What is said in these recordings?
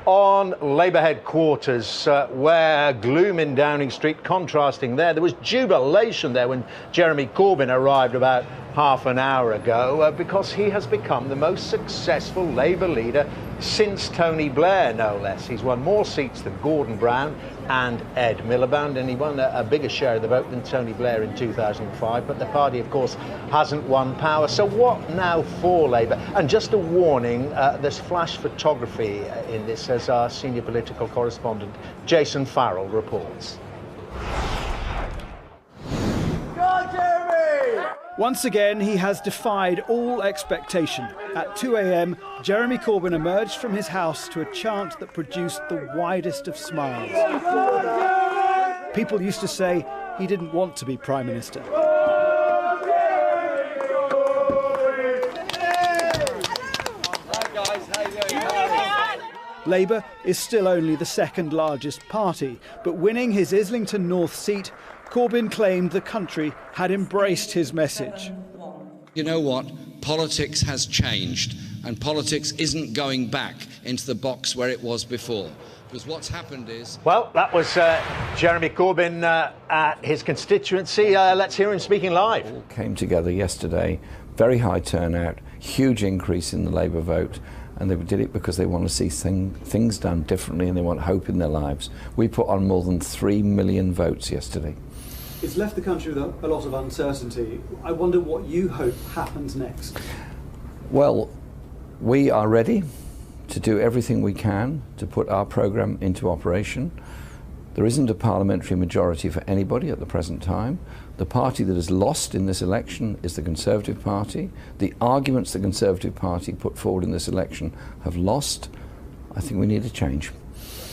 On Labour headquarters, where gloom in Downing Street contrasting there was jubilation there when Jeremy Corbyn arrived about half an hour ago because he has become the most successful Labour leader since Tony Blair, no less. He's won more seats than Gordon Brown and Ed Miliband, and he won a bigger share of the vote than Tony Blair in 2005, but the party, of course, hasn't won power. So what now for Labour? And just a warning, there's flash photography in this, as our senior political correspondent Jason Farrell reports. Once again, he has defied all expectation. At 2 a.m, Jeremy Corbyn emerged from his house to a chant that produced the widest of smiles. People used to say he didn't want to be Prime Minister. Labour is still only the second largest party, but winning his Islington North seat, Corbyn claimed the country had embraced his message. You know what? Politics has changed, and politics isn't going back into the box where it was before. Because what's happened is... Well, that was Jeremy Corbyn at his constituency. Let's hear him speaking live. All came together yesterday, very high turnout, huge increase in the Labour vote, and they did it because they want to see things done differently and they want hope in their lives. We put on more than 3 million votes yesterday. It's left the country with a lot of uncertainty. I wonder what you hope happens next. Well, we are ready to do everything we can to put our programme into operation. There isn't a parliamentary majority for anybody at the present time. The party that has lost in this election is the Conservative Party. The arguments the Conservative Party put forward in this election have lost. I think we need a change.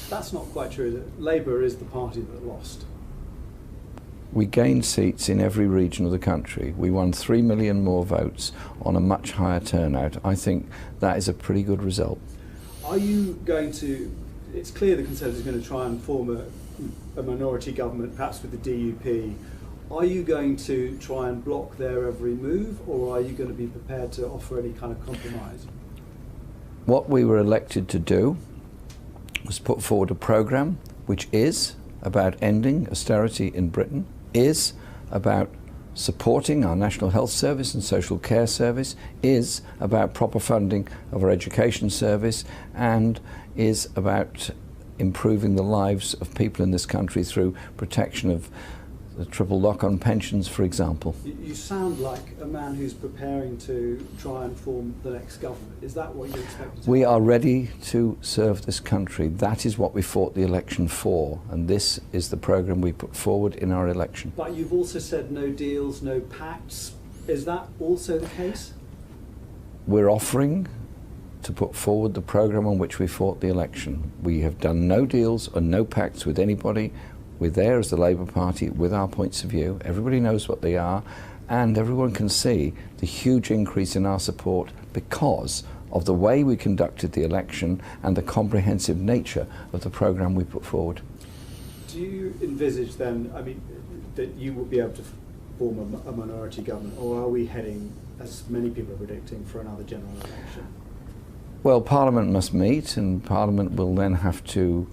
That's not quite true, that Labour is the party that lost. We gained seats in every region of the country. We won 3 million more votes on a much higher turnout. I think that is a pretty good result. Are you going to... It's clear the Conservatives are going to try and form a minority government, perhaps with the DUP. Are you going to try and block their every move, or are you going to be prepared to offer any kind of compromise? What we were elected to do was put forward a programme which is about ending austerity in Britain, is about supporting our National Health Service and Social Care Service, is about proper funding of our education service, and is about improving the lives of people in this country through protection of the triple lock-on pensions, for example. You sound like a man who's preparing to try and form the next government. Is that what you expect? We are ready to serve this country. That is what we fought the election for, and this is the programme we put forward in our election. But you've also said no deals, no pacts. Is that also the case? We're offering to put forward the programme on which we fought the election. We have done no deals or no pacts with anybody. We're there as the Labour Party with our points of view. Everybody knows what they are, and everyone can see the huge increase in our support because of the way we conducted the election and the comprehensive nature of the programme we put forward. Do you envisage then, I mean, that you will be able to form a minority government, or are we heading, as many people are predicting, for another general election? Well, Parliament must meet, and Parliament will then have to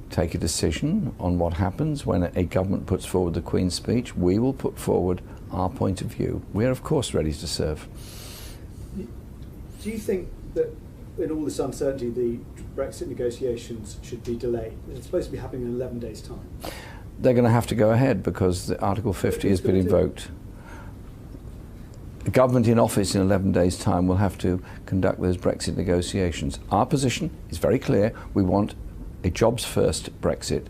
take a decision on what happens when a government puts forward the Queen's speech. We will put forward our point of view. We are, of course, ready to serve. Do you think that in all this uncertainty, the Brexit negotiations should be delayed? It's supposed to be happening in 11 days' time. They're going to have to go ahead because the Article 50 has been invoked. The government in office in 11 days' time will have to conduct those Brexit negotiations. Our position is very clear. We want a jobs-first Brexit.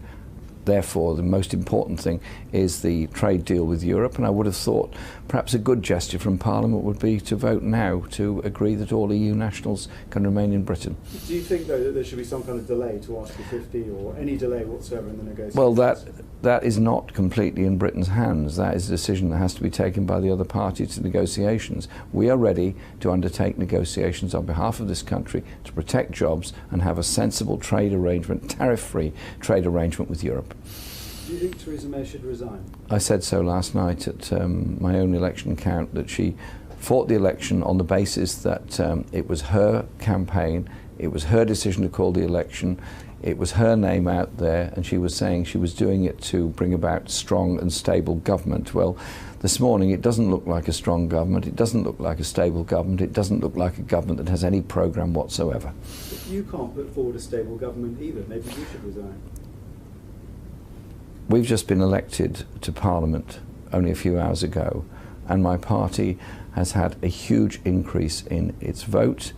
Therefore, the most important thing is the trade deal with Europe, and I would have thought perhaps a good gesture from Parliament would be to vote now to agree that all EU nationals can remain in Britain. Do you think, though, that there should be some kind of delay to Article 50 or any delay whatsoever in the negotiations? Well, that is not completely in Britain's hands. That is a decision that has to be taken by the other party to negotiations. We are ready to undertake negotiations on behalf of this country to protect jobs and have a sensible trade arrangement, tariff-free trade arrangement with Europe. Do you think Theresa May should resign? I said so last night at my own election count, that she fought the election on the basis that it was her campaign, It was her decision to call the election. It was her name out there, and she was saying she was doing it to bring about strong and stable government. Well, this morning it doesn't look like a strong government, it doesn't look like a stable government, it doesn't look like a government that has any programme whatsoever. But you can't put forward a stable government either. Maybe you should resign. We've just been elected to Parliament only a few hours ago, and my party has had a huge increase in its vote.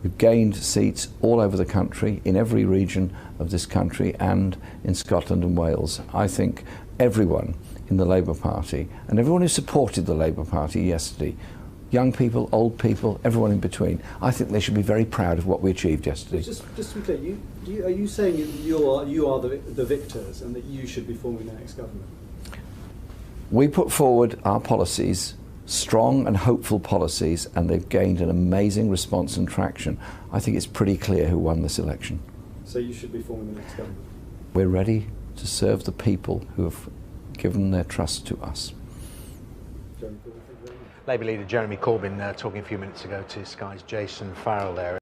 We've gained seats all over the country, in every region of this country and in Scotland and Wales. I think everyone in the Labour Party and everyone who supported the Labour Party yesterday, young people, old people, everyone in between, I think they should be very proud of what we achieved yesterday. Just to be clear, are you saying that you are the victors and that you should be forming the next government? We put forward our policies, strong and hopeful policies, and they've gained an amazing response and traction. I think it's pretty clear who won this election. So you should be forming the next government? We're ready to serve the people who have given their trust to us. Jeremy Corbyn, thank you very much. Labour leader Jeremy Corbyn talking a few minutes ago to Sky's Jason Farrell there.